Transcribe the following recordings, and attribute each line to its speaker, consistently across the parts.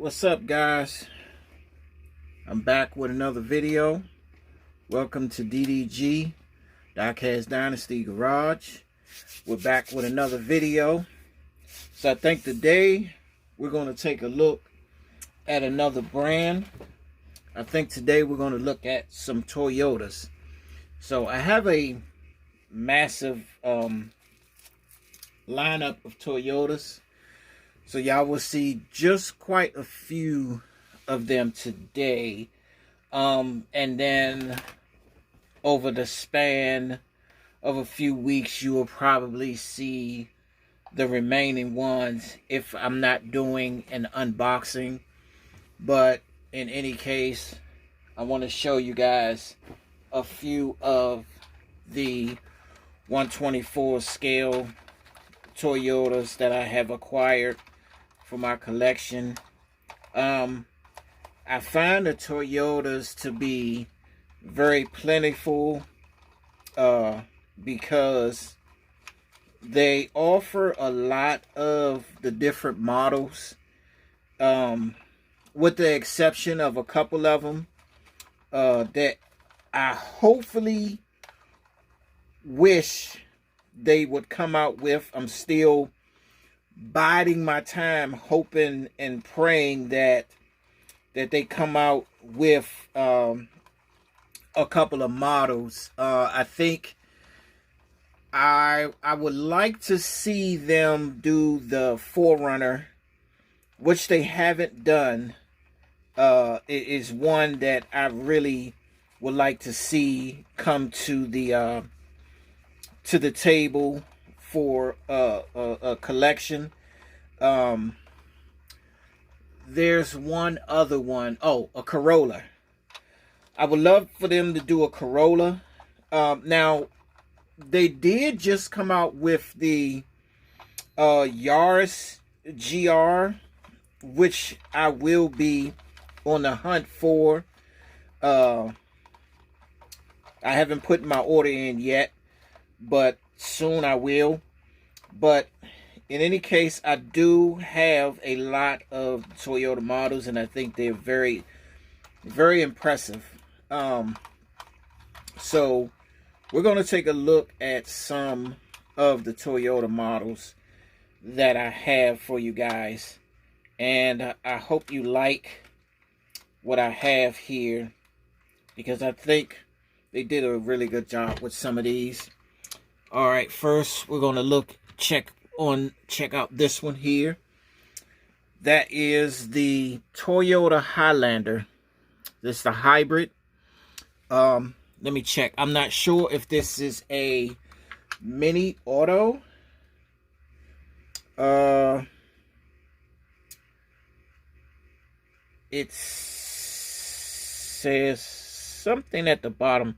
Speaker 1: What's up, guys? I'm back with another video. Welcome to DDG, Diecast Dynasty Garage. We're back with another video. So I think today we're going to take a look at another brand. I think today we're going to look at some Toyotas. So I have a massive lineup of Toyotas. So y'all will see just quite a few of them today. And then over the span of a few weeks, you will probably see the remaining ones if I'm not doing an unboxing. But in any case, I want to show you guys a few of the 124 scale Toyotas that I have acquired for my collection. I find the Toyotas to be very plentiful because they offer a lot of the different models, with the exception of a couple of them that I hopefully wish they would come out with. I'm still biding my time, hoping and praying that they come out with a couple of models. I think I would like to see them do the Forerunner, which they haven't done. It is one that I really would like to see come to the table for a collection. There's one other one. Oh, a Corolla. I would love for them to do a Corolla. Now, they did just come out with the Yaris GR, which I will be on the hunt for. I haven't put my order in yet, but soon I will. But in any case, I do have a lot of Toyota models, and I think they're very, very impressive. So we're going to take a look at some of the Toyota models that I have for you guys, and I hope you like what I have here, because I think they did a really good job with some of these. All right, first we're going to check out this one here. That is the Toyota Highlander. This is the hybrid. Let me check. I'm not sure if this is a mini auto. It says something at the bottom.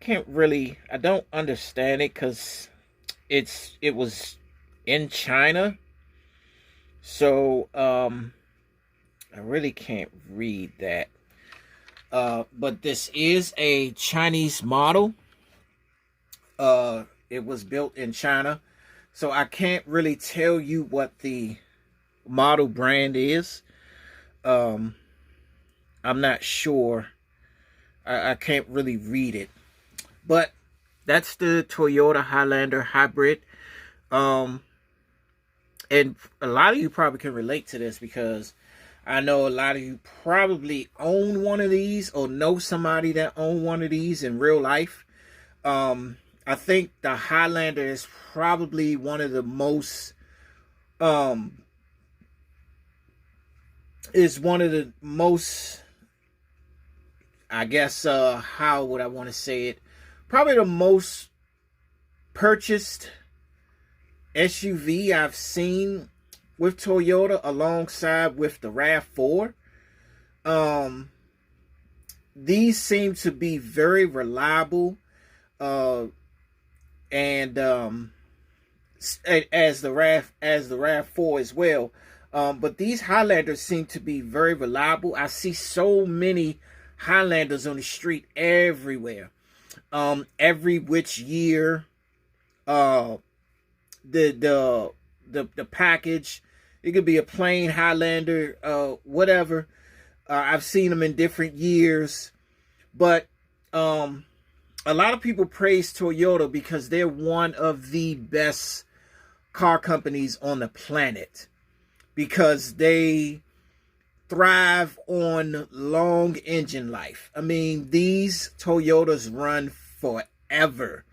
Speaker 1: I don't understand it because it was in China. So I really can't read that. But this is a Chinese model. It was built in China. So I can't really tell you what the model brand is. I'm not sure. I can't really read it. But that's the Toyota Highlander hybrid. And a lot of you probably can relate to this, because I know a lot of you probably own one of these or know somebody that owned one of these in real life. I think the Highlander is probably one of the most, I guess, how would I want to say it? Probably the most purchased SUV I've seen with Toyota, alongside with the RAV4. These seem to be very reliable, and as the RAV4 as well. But these Highlanders seem to be very reliable. I see so many Highlanders on the street everywhere. Every which year, the package It could be a plain Highlander, whatever. I've seen them in different years, but a lot of people praise Toyota because they're one of the best car companies on the planet, because they thrive on long engine life. I mean, these Toyotas run forever.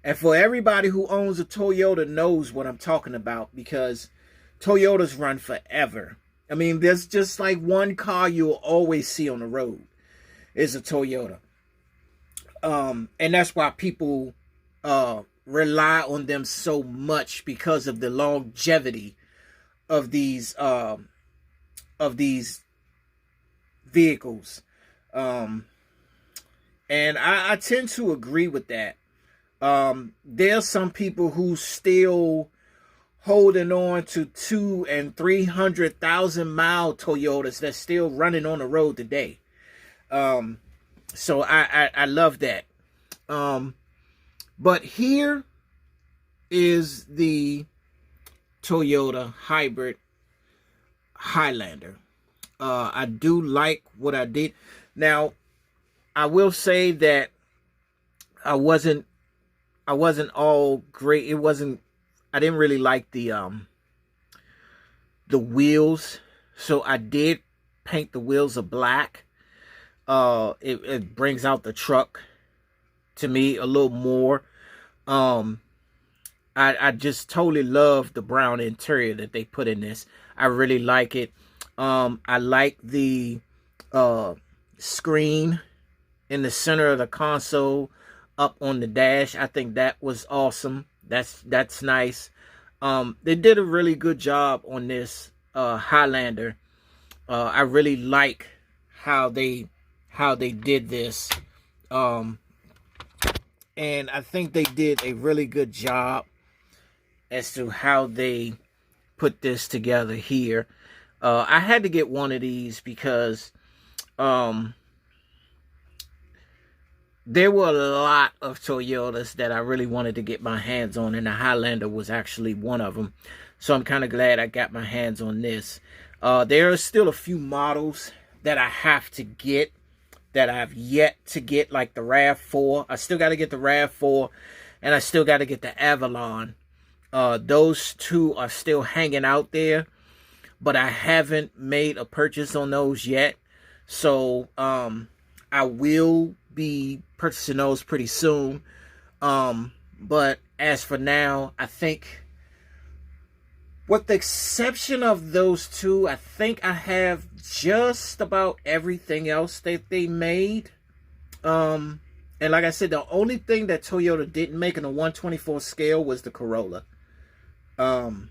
Speaker 1: And for everybody who owns a Toyota knows what I'm talking about, because Toyotas run forever. I mean, there's just like one car you'll always see on the road is a Toyota. And that's why people rely on them so much, because of the longevity of these vehicles. And I tend to agree with that. There's some people who still holding on to 200,000 and 300,000 mile Toyotas that's still running on the road today. So I love that. But here is the Toyota hybrid Highlander. I do like what I did. Now, I will say that I wasn't all great. I didn't really like the wheels. So I did paint the wheels of black. It brings out the truck to me a little more. I just totally love the brown interior that they put in this. I really like it. I like the screen in the center of the console up on the dash. I think that was awesome. That's nice. They did a really good job on this Highlander. I really like how they did this. And I think they did a really good job as to how they put this together here. I had to get one of these because there were a lot of Toyotas that I really wanted to get my hands on, and the Highlander was actually one of them. So I'm kind of glad I got my hands on this. There are still a few models that I have to get, that I've yet to get, like the RAV4. I still got to get the RAV4, and I still got to get the Avalon. Those two are still hanging out there, but I haven't made a purchase on those yet. So I will be purchasing those pretty soon. But as for now, I think, with the exception of those two, I think I have just about everything else that they made. And like I said, the only thing that Toyota didn't make in a 1/24 scale was the Corolla. And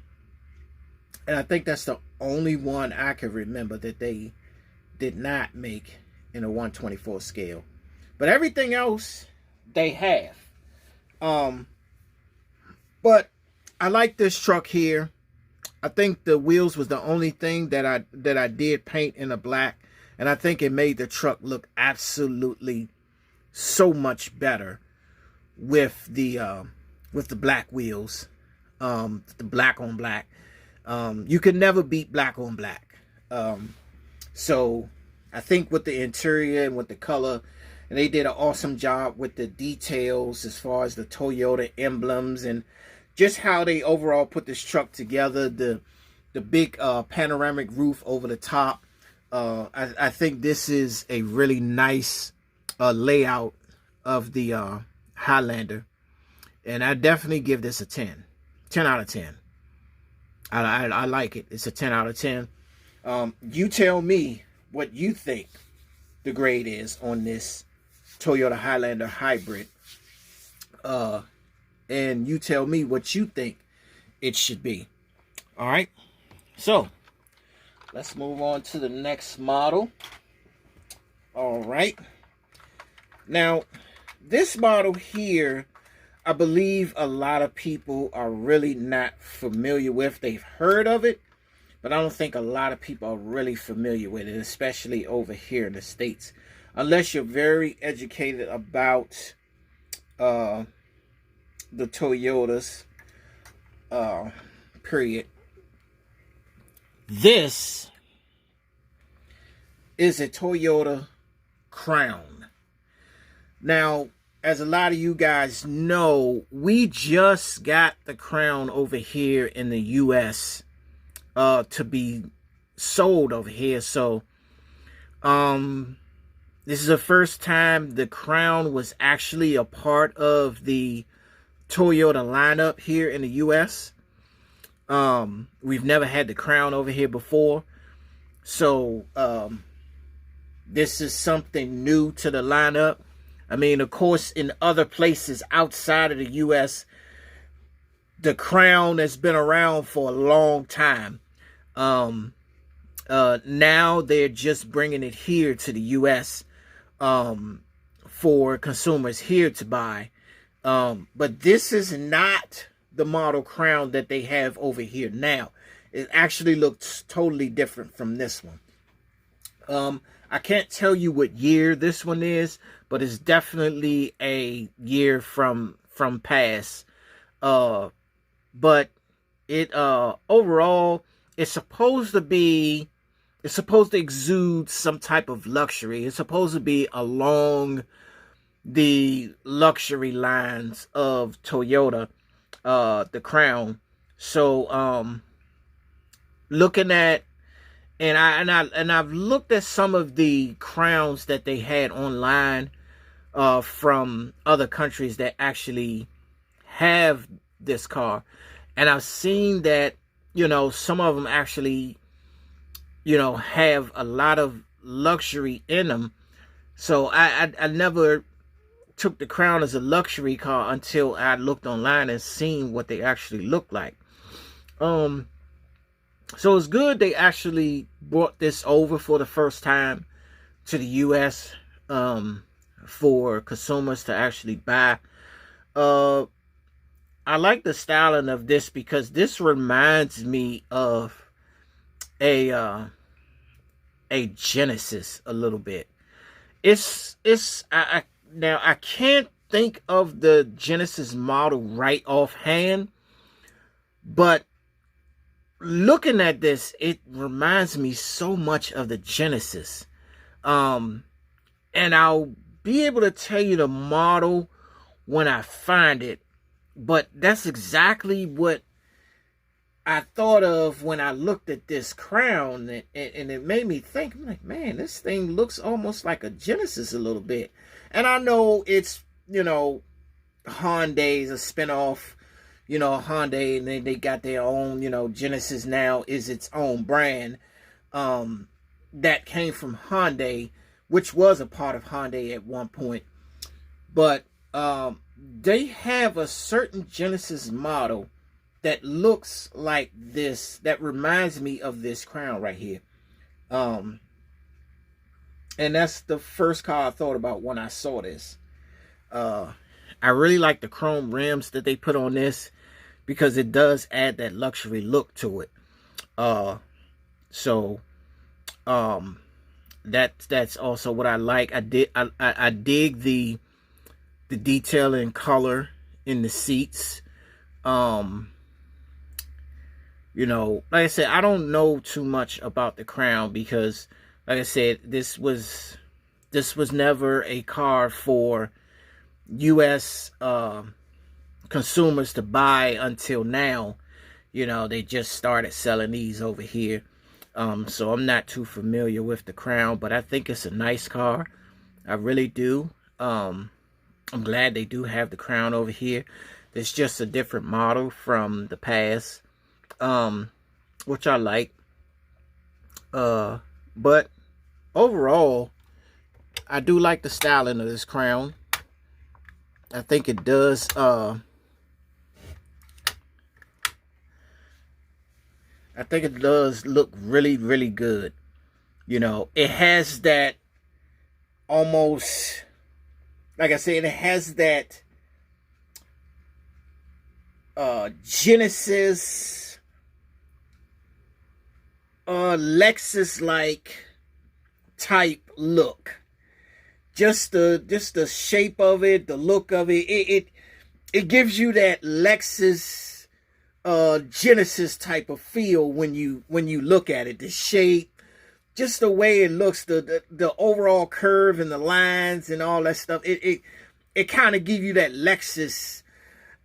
Speaker 1: I think that's the only one I can remember that they did not make in a 1/24 scale. But everything else they have. But I like this truck here. I think the wheels was the only thing that I did paint in a black, and I think it made the truck look absolutely so much better with the black wheels, the black on black. You can never beat black on black. So I think with the interior and with the color, and they did an awesome job with the details as far as the Toyota emblems and just how they overall put this truck together. The big panoramic roof over the top. I think this is a really nice layout of the Highlander, and I definitely give this a 10 out of 10. I like it. It's a 10 out of 10. You tell me what you think the grade is on this Toyota Highlander hybrid, and you tell me what you think it should be. All right, so let's move on to the next model. All right, now this model here, I believe a lot of people are really not familiar with. They've heard of it, but I don't think a lot of people are really familiar with it, especially over here in the States, unless you're very educated about the Toyotas, period. This is a Toyota Crown. Now, as a lot of you guys know, we just got the Crown over here in the US to be sold over here. So this is the first time the Crown was actually a part of the Toyota lineup here in the US. We've never had the Crown over here before. So this is something new to the lineup. I mean, of course, in other places outside of the US, the Crown has been around for a long time. Now they're just bringing it here to the US for consumers here to buy. But this is not the model Crown that they have over here now. It actually looks totally different from this one. I can't tell you what year this one is, but it's definitely a year from past. But it overall, it's supposed to exude some type of luxury. It's supposed to be along the luxury lines of Toyota, the Crown. So looking at, and I've looked at some of the Crowns that they had online from other countries that actually have this car, and I've seen that, you know, some of them actually, you know, have a lot of luxury in them. So I never took the Crown as a luxury car until I looked online and seen what they actually look like. So it's good they actually brought this over for the first time to the US for consumers to actually buy. I like the styling of this because this reminds me of a Genesis a little bit. Now I can't think of the Genesis model right offhand, but looking at this, it reminds me so much of the Genesis. And I'll be able to tell you the model when I find it, but that's exactly what I thought of when I looked at this Crown, and it made me think, I'm like, man, this thing looks almost like a Genesis a little bit. And I know it's, you know, Hyundai's a spinoff, you know, Hyundai, and they got their own, you know, Genesis now is its own brand that came from Hyundai, which was a part of Hyundai at one point. But they have a certain Genesis model that looks like this, that reminds me of this Crown right here. And that's the first car I thought about when I saw this. I really like the chrome rims that they put on this because it does add that luxury look to it. So that's also what I like. I dig the detail and color in the seats. You know, like I said, I don't know too much about the Crown because, like I said, this was never a car for U.S. consumers to buy until now. You know, they just started selling these over here. So I'm not too familiar with the Crown, but I think it's a nice car. I really do. I'm glad they do have the Crown over here. It's just a different model from the past, which I like. But overall, I do like the styling of this Crown. I think it does look really, really good. You know, it has that almost, like I said, it has that Genesis Lexus-like type look. Just the shape of it, the look of it, it gives you that Lexus Genesis type of feel when you look at it. The shape, just the way it looks, the overall curve and the lines and all that stuff. It kind of give you that Lexus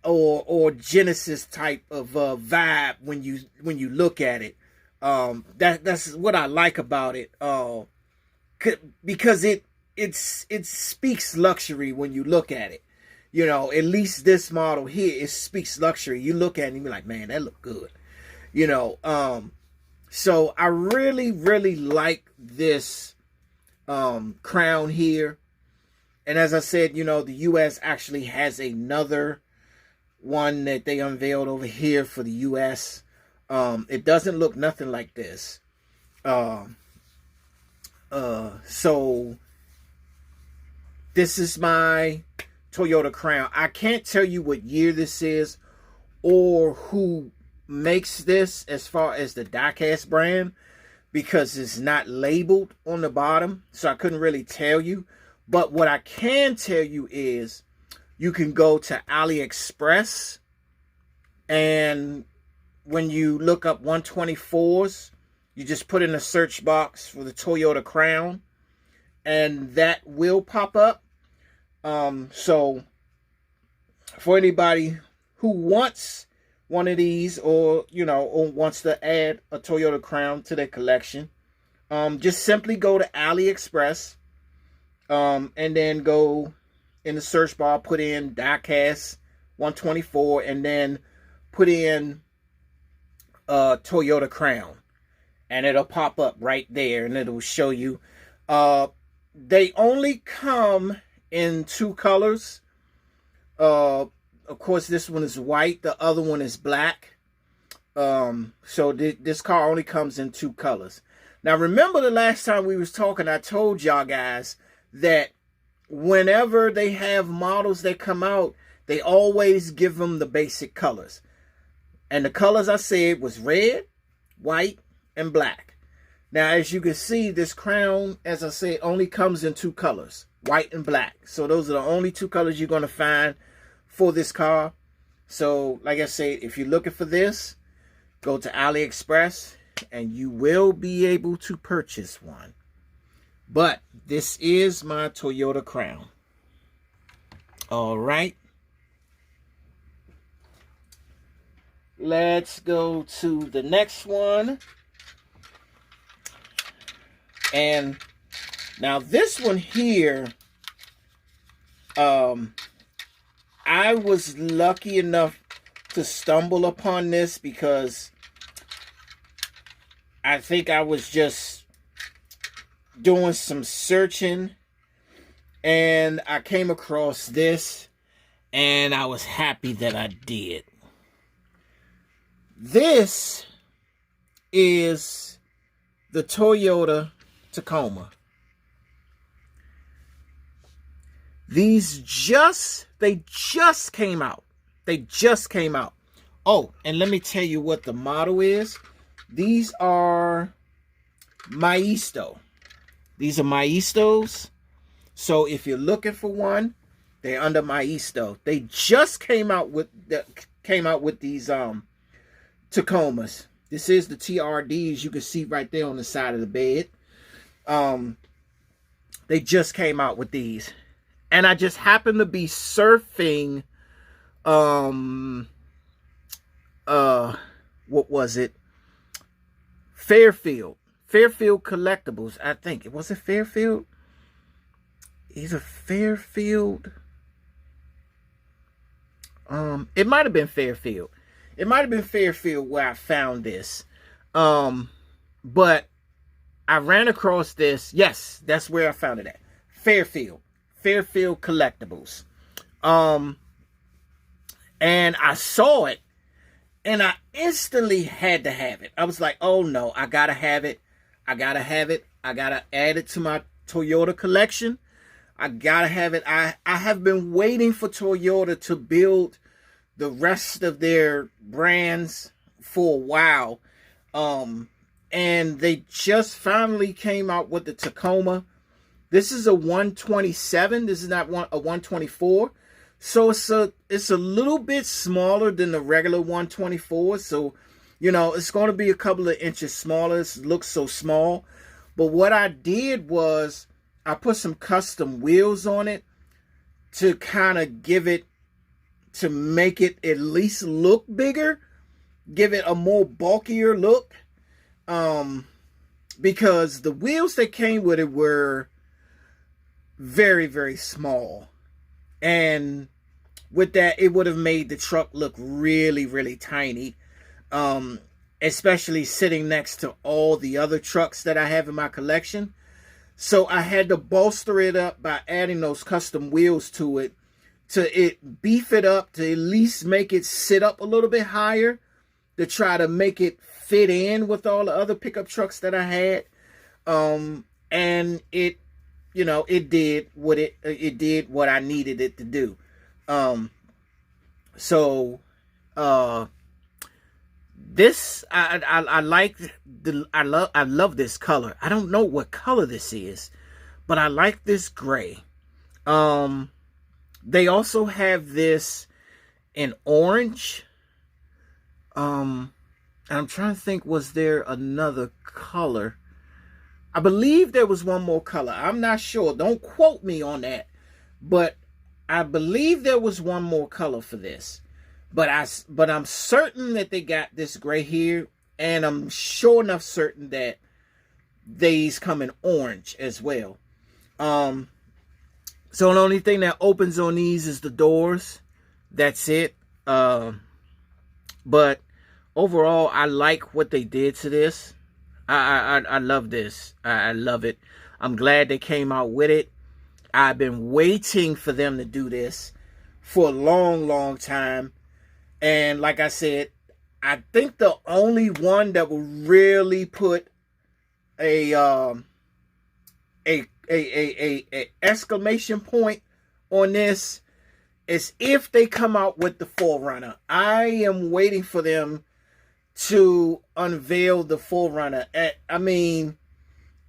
Speaker 1: or Genesis type of vibe when you look at it. That's what I like about it. Because it speaks luxury when you look at it. You know, at least this model here, it speaks luxury. You look at it and you be like, man, that look good. You know, so I really, really like this crown here. And as I said, you know, the U.S. actually has another one that they unveiled over here for the U.S. It doesn't look nothing like this. So this is my Toyota Crown. I can't tell you what year this is or who makes this as far as the Diecast brand, because it's not labeled on the bottom, so I couldn't really tell you. But what I can tell you is you can go to AliExpress, and when you look up 124s, you just put in a search box for the Toyota Crown, and that will pop up. So for anybody who wants one of these, or you know, or wants to add a Toyota Crown to their collection, just simply go to AliExpress, and then go in the search bar, put in Diecast 124, and then put in Toyota Crown, and it'll pop up right there, and it'll show you. They only come in 2 colors. Of course, this one is white. The other one is black. So this car only comes in 2 colors. Now, remember the last time we was talking, I told y'all guys that whenever they have models that come out, they always give them the basic colors. And the colors I said was red, white, and black. Now, as you can see, this Crown, as I said, only comes in 2 colors, white and black. So those are the only 2 colors you're going to find for this car. So, like I said, if you're looking for this, go to AliExpress, and you will be able to purchase one. But this is my Toyota Crown. All right. Let's go to the next one. And now this one here, I was lucky enough to stumble upon this because I think I was just doing some searching and I came across this, and I was happy that I did. This is the Toyota Tacoma. These they just came out. They just came out. Oh, and let me tell you what the model is. These are Maisto. These are Maistos. So if you're looking for one, they're under Maisto. They just came out with these Tacomas. This is the TRDs. You can see right there on the side of the bed. They just came out with these. And I just happened to be surfing what was it? Fairfield Collectibles, I think. Was it Fairfield? Is it Fairfield? It might have been Fairfield. It might have been Fairfield where I found this. But I ran across this. Yes, that's where I found it at. Fairfield Collectibles. And I saw it, and I instantly had to have it. I was like, oh no, I gotta have it. I gotta have it. I gotta add it to my Toyota collection. I gotta have it. I have been waiting for Toyota to build the rest of their brands for a while. And they just finally came out with the Tacoma. This is a 127. This is not a 124. So it's a little bit smaller than the regular 124. So, it's going to be a couple of inches smaller. It looks so small. But what I did was I put some custom wheels on it to kind of to make it at least look bigger, give it a more bulkier look. Because the wheels that came with it were very, very small. And with that, it would have made the truck look really, really tiny. Especially sitting next to all the other trucks that I have in my collection. So I had to bolster it up by adding those custom wheels to it, to beef it up, to at least make it sit up a little bit higher, to try to make it fit in with all the other pickup trucks that I had. And it did what I needed it to do. This I love this color. I don't know what color this is, but I like this gray. They also have this in orange. I'm trying to think, was there another color? I believe there was one more color. I'm not sure. Don't quote me on that. But I believe there was one more color for this. But I'm certain that they got this gray here. And I'm sure enough certain that these come in orange as well. So the only thing that opens on these is the doors. That's it. But overall, I like what they did to this. I love this. I love it. I'm glad they came out with it. I've been waiting for them to do this for a long, long time. And like I said, I think the only one that will really put a exclamation point on this is if they come out with the 4Runner. I am waiting for them to unveil the 4Runner. I mean,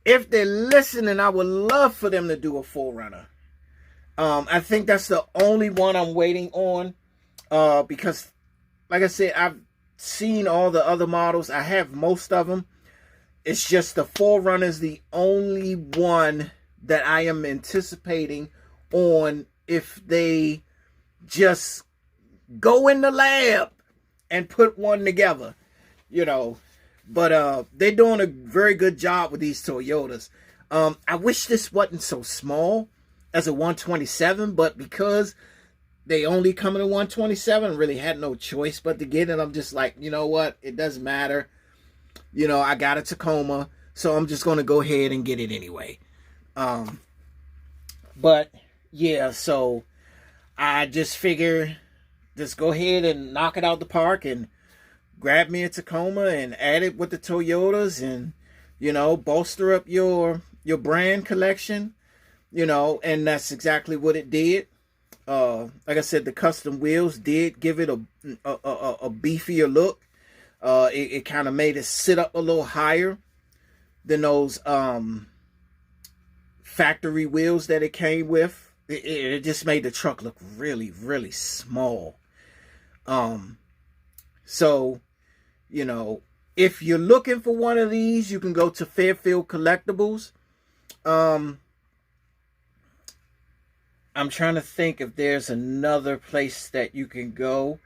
Speaker 1: if they're listening, I would love for them to do a 4Runner. I think that's the only one I'm waiting on. Because, like I said, I've seen all the other models. I have most of them. It's just the 4Runner is the only one that I am anticipating on if they just go in the lab and put one together. But they're doing a very good job with these Toyotas. I wish this wasn't so small as a 127, but because they only come in a 127, really had no choice but to get it. I'm just like, you know what? It doesn't matter. I got a Tacoma, so I'm just going to go ahead and get it anyway. But yeah, so I just figure just go ahead and knock it out the park and grab me a Tacoma and add it with the Toyotas and, bolster up your brand collection, and that's exactly what it did. Like I said, the custom wheels did give it a beefier look. It kind of made it sit up a little higher than those factory wheels that it came with. It just made the truck look really, really small. So, if you're looking for one of these, you can go to Fairfield Collectibles. I'm trying to think if there's another place that you can go.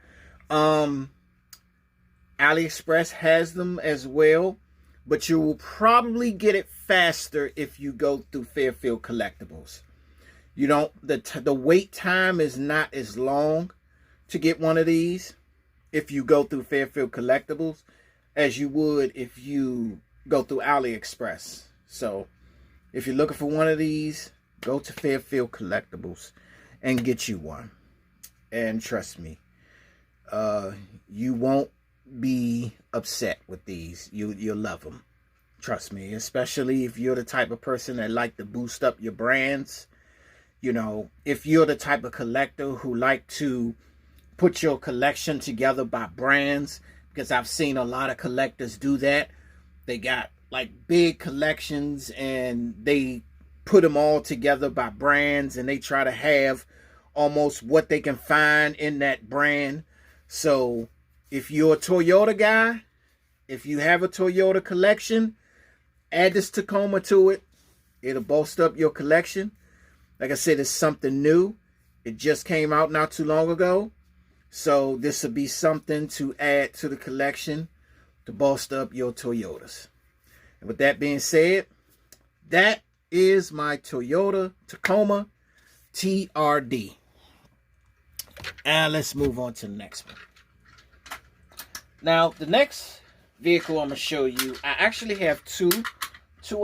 Speaker 1: AliExpress has them as well, but you will probably get it faster if you go through Fairfield Collectibles. The wait time is not as long to get one of these if you go through Fairfield Collectibles as you would if you go through AliExpress. So if you're looking for one of these, go to Fairfield Collectibles and get you one. And trust me, you won't be upset with these. You'll love them. Trust me, especially if you're the type of person that like to boost up your brands. If you're the type of collector who like to put your collection together by brands, because I've seen a lot of collectors do that. They got like big collections and they put them all together by brands and they try to have almost what they can find in that brand. So if you're a Toyota guy, if you have a Toyota collection, add this Tacoma to it. It'll bolster up your collection. Like I said, it's something new. It just came out not too long ago. So this will be something to add to the collection to bolster up your Toyotas. And with that being said, that is my Toyota Tacoma TRD. And let's move on to the next one. Now, the next vehicle I'm going to show you, I actually have two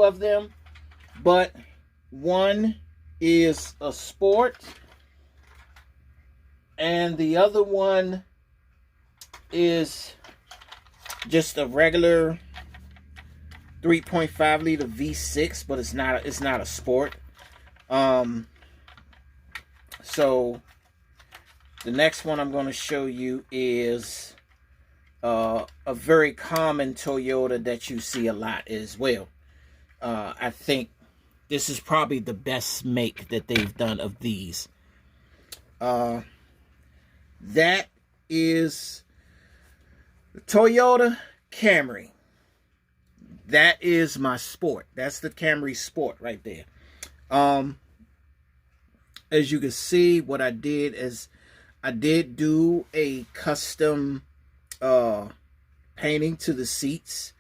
Speaker 1: of them, but one is a sport and the other one is just a regular 3.5 liter V6, but it's not a sport. So the next one I'm going to show you is a very common Toyota that you see a lot as well. I think this is probably the best make that they've done of these. That is the Toyota Camry. That is my sport. That's the Camry Sport right there. As you can see, what I did is I did do a custom painting to the seats.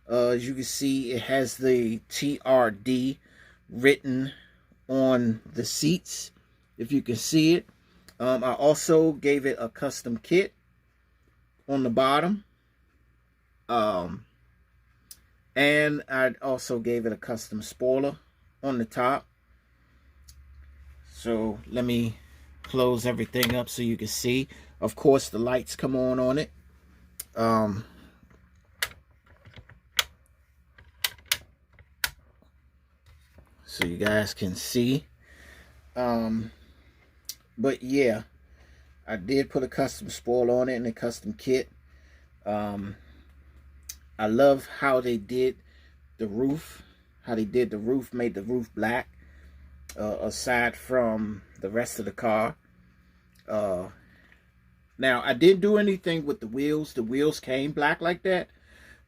Speaker 1: As you can see, it has the TRD written on the seats, if you can see it. I also gave it a custom kit on the bottom. And I also gave it a custom spoiler on the top. So let me close everything up so you can see. Of course, the lights come on it. So you guys can see. But yeah, I did put a custom spoiler on it and a custom kit. I love how they did the roof. How they did the roof, made the roof black. Aside from the rest of the car. Now, I didn't do anything with the wheels. The wheels came black like that.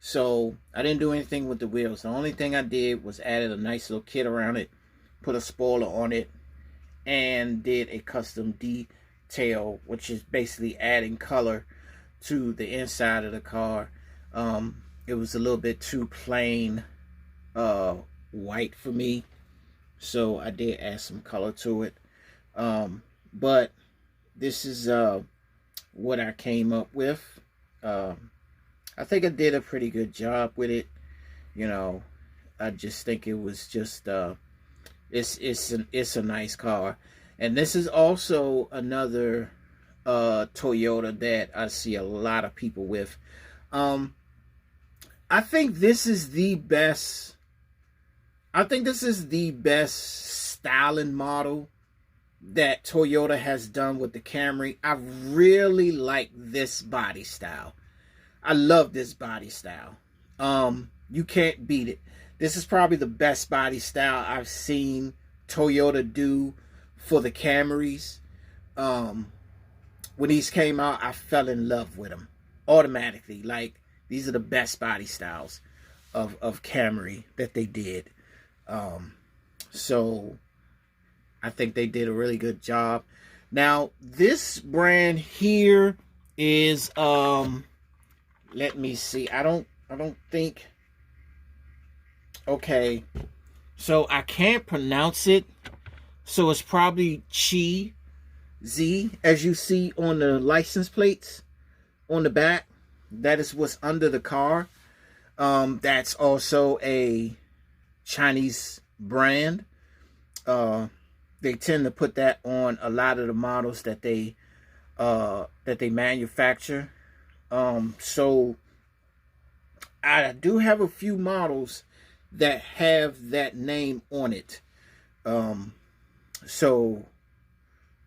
Speaker 1: So, I didn't do anything with the wheels. The only thing I did was added a nice little kit around it. Put a spoiler on it. And did a custom detail, which is basically adding color to the inside of the car. It was a little bit too plain white for me. So I did add some color to it. But this is what I came up with. I think I did a pretty good job with it. You know, I just think it was just it's a nice car. And this is also another Toyota that I see a lot of people with. I think this is the best. I think this is the best styling model that Toyota has done with the Camry. I really like this body style. I love this body style. You can't beat it. This is probably the best body style I've seen Toyota do for the Camrys. When these came out, I fell in love with them automatically. Like, these are the best body styles of Camry that they did. So I think they did a really good job. Now, this brand here is let me see. I don't think. Okay. So I can't pronounce it. So it's probably Chi Z, as you see on the license plates on the back. That is what's under the car. That's also a Chinese brand. They tend to put that on a lot of the models that they manufacture. So I do have a few models that have that name on it. So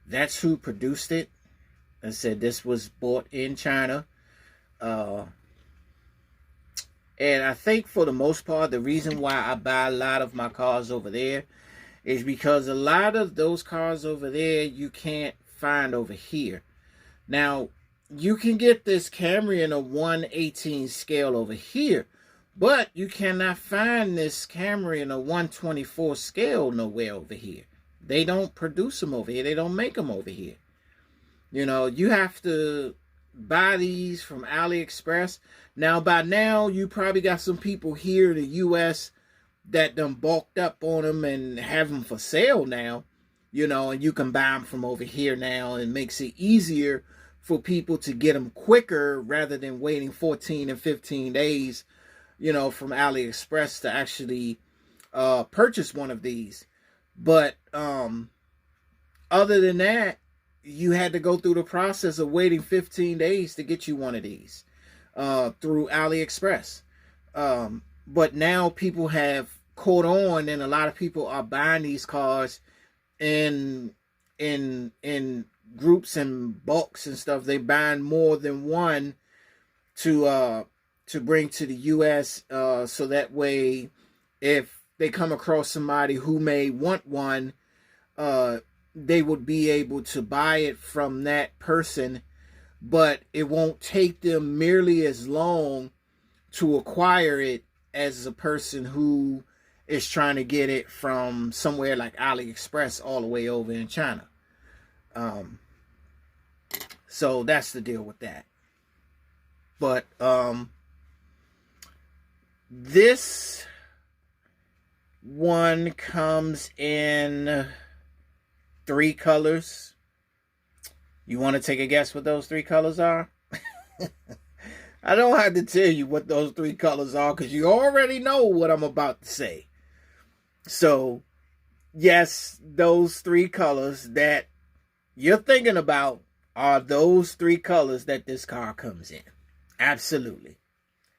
Speaker 1: that's who produced it. I said this was bought in China. And I think for the most part, the reason why I buy a lot of my cars over there is because a lot of those cars over there, you can't find over here. Now, you can get this camera in a 1/18 scale over here, but you cannot find this camera in a 1/24 scale nowhere over here. They don't produce them over here. They don't make them over here. You know, you have to buy these from AliExpress. Now, by now, you probably got some people here in the U.S. that done bulked up on them and have them for sale now. You know, and you can buy them from over here now, and it makes it easier for people to get them quicker rather than waiting 14 and 15 days, you know, from AliExpress to actually purchase one of these. But other than that, you had to go through the process of waiting 15 days to get you one of these through AliExpress. But now people have caught on, and a lot of people are buying these cars in groups and bulks and stuff. They buying more than one to bring to the U.S. So that way, if they come across somebody who may want one, they would be able to buy it from that person, but it won't take them nearly as long to acquire it as a person who is trying to get it from somewhere like AliExpress all the way over in China. So that's the deal with that. But this one comes in 3 colors. You want to take a guess what those 3 colors are? I don't have to tell you what those 3 colors are because you already know what I'm about to say. So, yes, those 3 colors that you're thinking about are those 3 colors that this car comes in. Absolutely.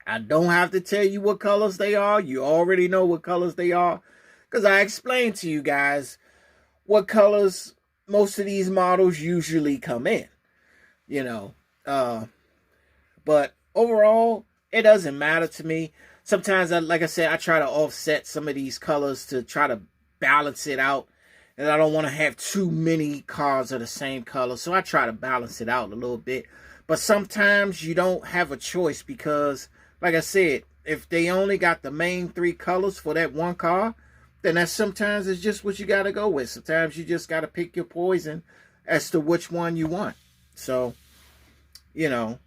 Speaker 1: I don't have to tell you what colors they are. You already know what colors they are because I explained to you guys what colors most of these models usually come in, you know. But overall, it doesn't matter to me. Sometimes, like I said, I try to offset some of these colors to try to balance it out. And I don't want to have too many cars of the same color. So I try to balance it out a little bit. But sometimes you don't have a choice because, like I said, if they only got the main 3 colors for that one car, then that's sometimes it's just what you got to go with. Sometimes you just got to pick your poison as to which one you want. So, you know,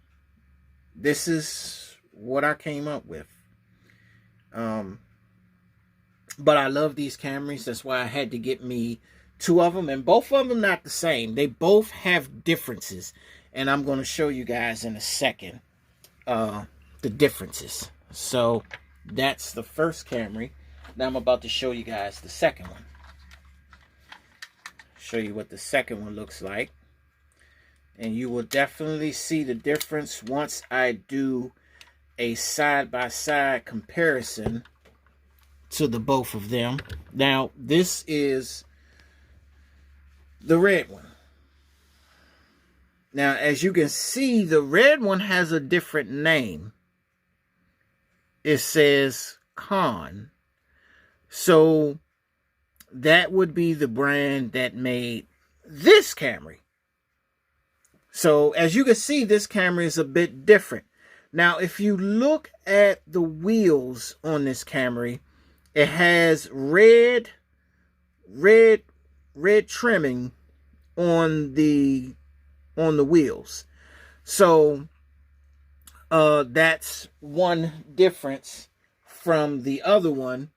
Speaker 1: this is what I came up with. But I love these Camrys. That's why I had to get me 2 of them. And both of them not the same. They both have differences. And I'm going to show you guys in a second the differences. So that's the first Camry. Now I'm about to show you guys the second one. Show you what the second one looks like. And you will definitely see the difference once I do a side-by-side comparison to the both of them. Now, this is the red one. Now, as you can see, the red one has a different name. It says Con. So, that would be the brand that made this Camry. So, as you can see, this Camry is a bit different. Now, if you look at the wheels on this Camry, it has red trimming on the wheels. So that's one difference from the other one.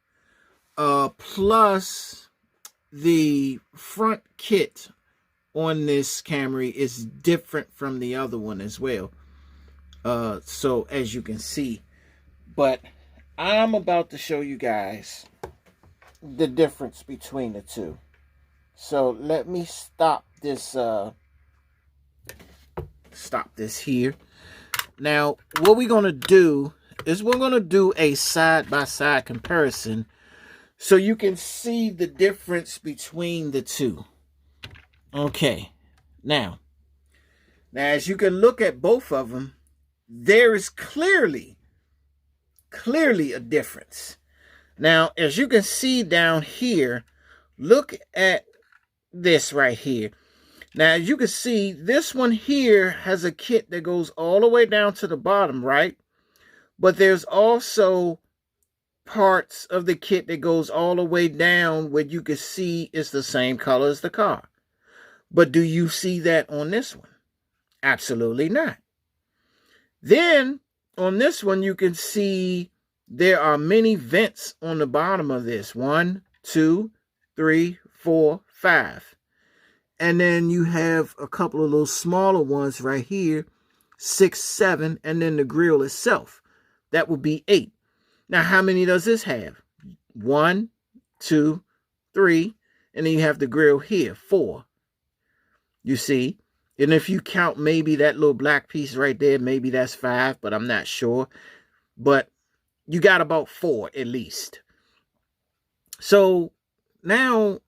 Speaker 1: Plus the front kit on this Camry is different from the other one as well. So as you can see, but I'm about to show you guys the difference between the two. So let me stop this here. Now, what we're going to do is we're going to do a side-by-side comparison so you can see the difference between the two. Okay. Now as you can look at both of them, there is clearly a difference. Now, as you can see down here, look at this right here. Now, as you can see, this one here has a kit that goes all the way down to the bottom, right? But there's also parts of the kit that goes all the way down where you can see it's the same color as the car. But do you see that on this one? Absolutely not. Then on this one, you can see there are many vents on the bottom of this. 1, 2, 3, 4, 5. And then you have a couple of little smaller ones right here, 6, 7, and then the grill itself. That would be 8. Now, how many does this have? 1, 2, 3, and then you have the grill here, 4. You see? And if you count maybe that little black piece right there, maybe that's 5, but I'm not sure. But you got about 4 at least. So now,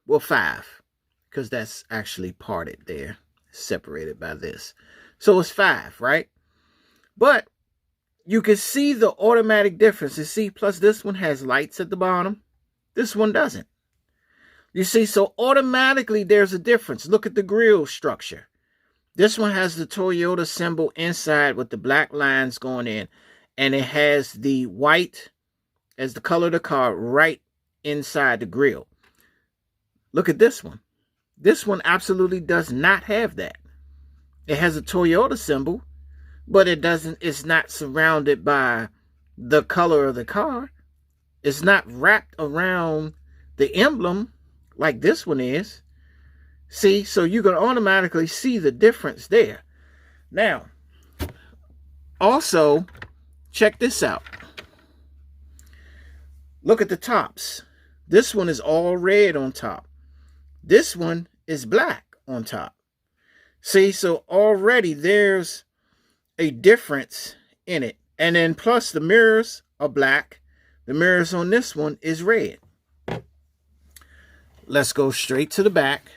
Speaker 1: well, 5, because that's actually parted there, separated by this. So it's 5, right? But you can see the automatic difference. You see, plus this one has lights at the bottom. This one doesn't. You see, so automatically there's a difference. Look at the grill structure. This one has the Toyota symbol inside with the black lines going in. And it has the white as the color of the car right inside the grill. Look at this one. This one absolutely does not have that. It has a Toyota symbol, but it's not surrounded by the color of the car. It's not wrapped around the emblem like this one is. See, so you can automatically see the difference there. Now, also, check this out. Look at the tops. This one is all red on top. This one is black on top. See, so already there's a difference in it. And then plus the mirrors are black. The mirrors on this one is red. Let's go straight to the back.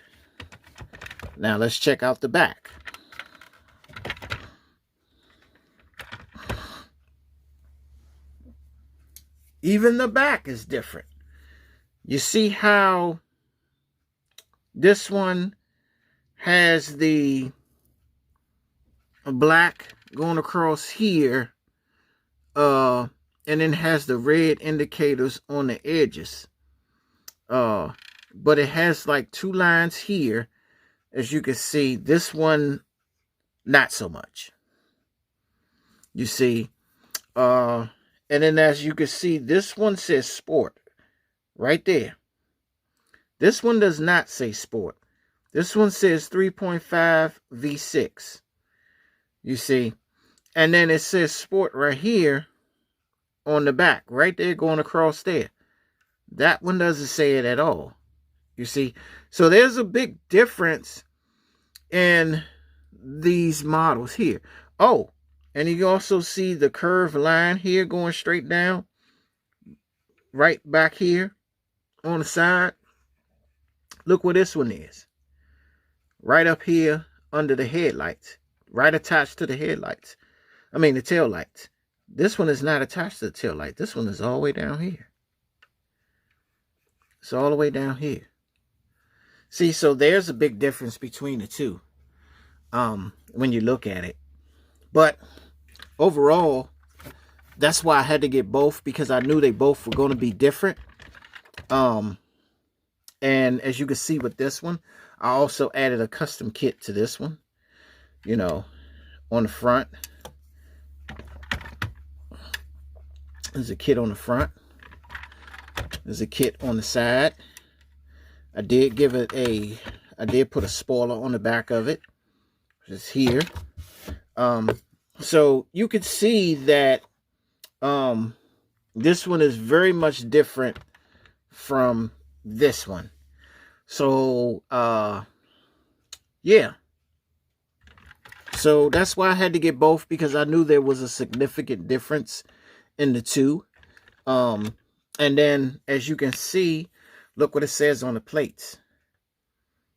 Speaker 1: Now let's check out the back. Even the back is different. You see how this one has the black going across here, and then has the red indicators on the edges. But it has like 2 lines here. As you can see, this one, not so much. You see, and then as you can see, this one says sport right there. This one does not say sport. This one says 3.5 V6. You see, and then it says sport right here on the back, right there going across there. That one doesn't say it at all. You see, so there's a big difference in these models here. Oh, and you also see the curved line here going straight down, right back here on the side. Look where this one is. Right up here under the headlights, right attached to the headlights. I mean, the tail lights. This one is not attached to the tail light. This one is all the way down here. It's all the way down here. See, so there's a big difference between the two when you look at it. But overall, that's why I had to get both, because I knew they both were going to be different. And as you can see with this one, I also added a custom kit to this one. You know, on the front. There's a kit on the front. There's a kit on the side. I did put a spoiler on the back of it, which is here. So you can see that this one is very much different from this one. So yeah. So that's why I had to get both, because I knew there was a significant difference in the two. And then as you can see, look what it says on the plates.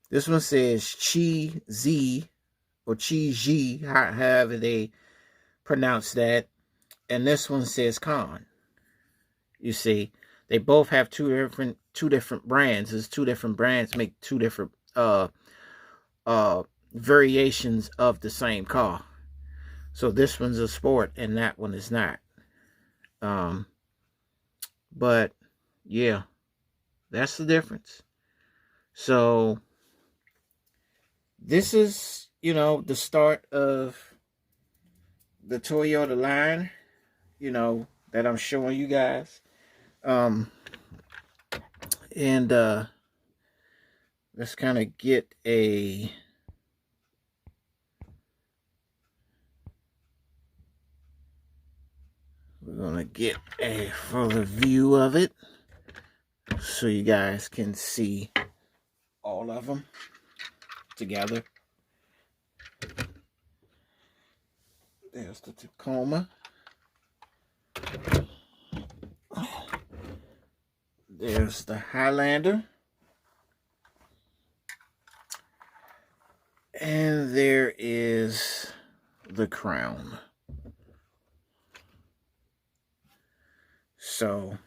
Speaker 1: This one says Cheesy or Cheesy, however they pronounce that. And this one says Con. You see, they both have two different brands. There's 2 different brands make 2 different variations of the same car. So this one's a sport and that one is not. But yeah, that's the difference. So this is, the start of the Toyota line, that I'm showing you guys. And let's kind of get a we're gonna get a further view of it so you guys can see all of them together. There's the Tacoma. There's the Highlander. And there is the Crown. So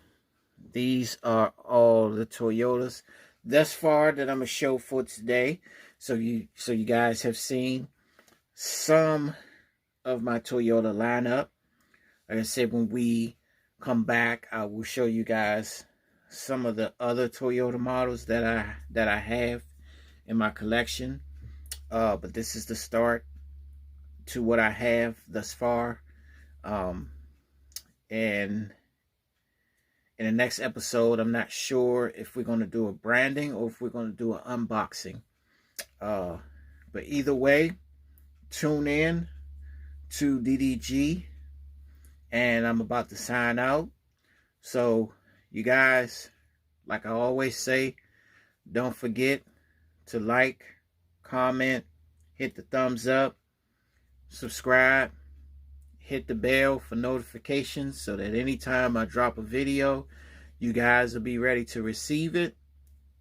Speaker 1: these are all the Toyotas thus far that I'm gonna show for today. So you guys have seen some of my Toyota lineup. Like I said, when we come back, I will show you guys some of the other Toyota models that I have in my collection. But this is the start to what I have thus far. And in the next episode, I'm not sure if we're going to do a branding or if we're going to do an unboxing. But either way, tune in to DDG, and I'm about to sign out. So you guys, like I always say, don't forget to like, comment, hit the thumbs up, subscribe, hit the bell for notifications so that anytime I drop a video, you guys will be ready to receive it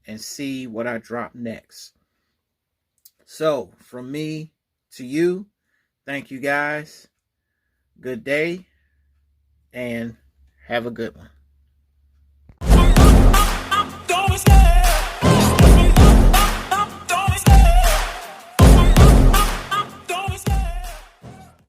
Speaker 1: and see what I drop next. So from me to you, thank you guys. Good day and have a good one.